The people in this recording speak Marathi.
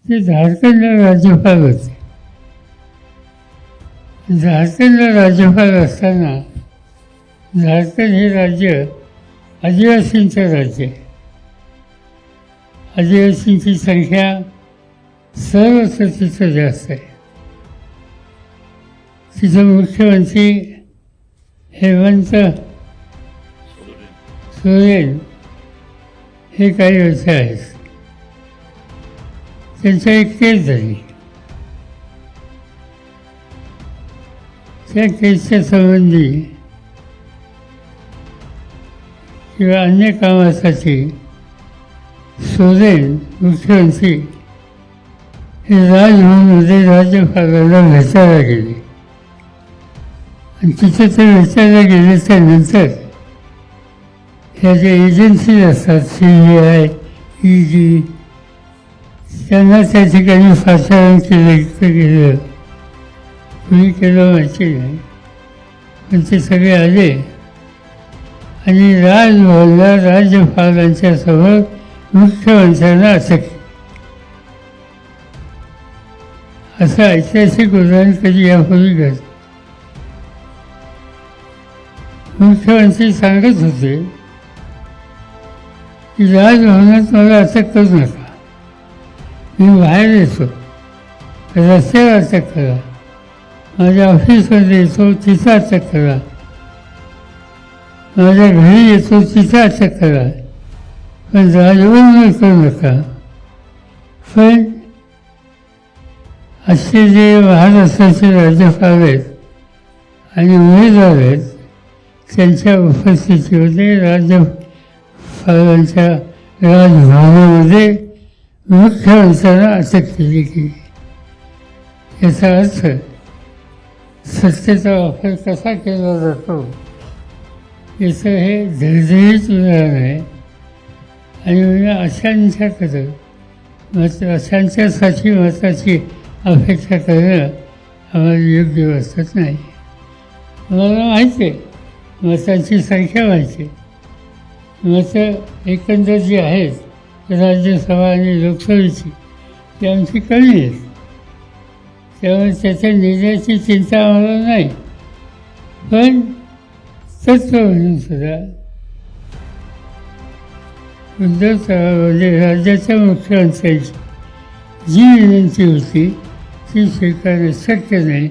ते झारखंडला राज्यपाल होते. झारखंडला राज्यपाल असताना झारखंड हे राज्य आदिवासींचं राज्य आहे. आदिवासींची संख्या सर्वत्र तिथं जास्त आहे. तिथं मुख्यमंत्री हेमंत सोरेन हे काही वर्ष आहेत. त्यांच्या एक केस झाली. त्या केसच्या संबंधी किंवा अन्य कामासाठी सोरेन मुख्यमंत्री हे राजभवनमध्ये राज्यपालांना भेटायला गेले. आणि तिथे ते भेटायला गेल्याच्या नंतर ह्या ज्या एजन्सी असतात CBI, ED, त्यांना त्या ठिकाणी पाचारण केलं. कुणी केलं माहिती नाही, पण ते सगळे आले आणि राजभवनला राज्यपालांच्या समोर मुख्यमंत्र्यांना अटक केली. असं ऐतिहासिक उदाहरण कधी यापूर्वी घडलं. मुख्यमंत्री सांगत होते की राजभवनात मला अटक करू नका, मी बाहेर येतो, रस्त्यावर अटक करा, माझ्या ऑफिसमध्ये येतो तिथं अटक करा, माझ्या घरी येतो तिथं अटक करा, पण राजभवनात करू नका. पण असे जे महाराष्ट्राचे राज्यपाल आहेत आणि उमेदवार आहेत त्यांच्या उपस्थितीमध्ये राज्यपालांच्या राजभवनामध्ये मुख्यमंत्र्यांना अटक केली गेली. याचा अर्थ सत्तेचा वापर कसा केला जातो याचं हे धडधडीत उदाहरण आहे. आणि म्हणजे अशांच्यासाठी मताची अपेक्षा करणं आम्हाला योग्य वाटत नाही. आम्हाला माहिती आहे, मतांची संख्या माहिती आहे. मतं एकंदर जी आहेत राज्यसभा आणि लोकसभेची ती आमची कमी आहेत. त्यामुळे त्याच्या निर्णयाची चिंता आम्हाला नाही. पण तत्व म्हणून सुद्धा उद्धव साहेबांनी राज्याच्या मुख्यमंत्र्यांची जी विनंती होती ती स्वीकारणं शक्य नाही.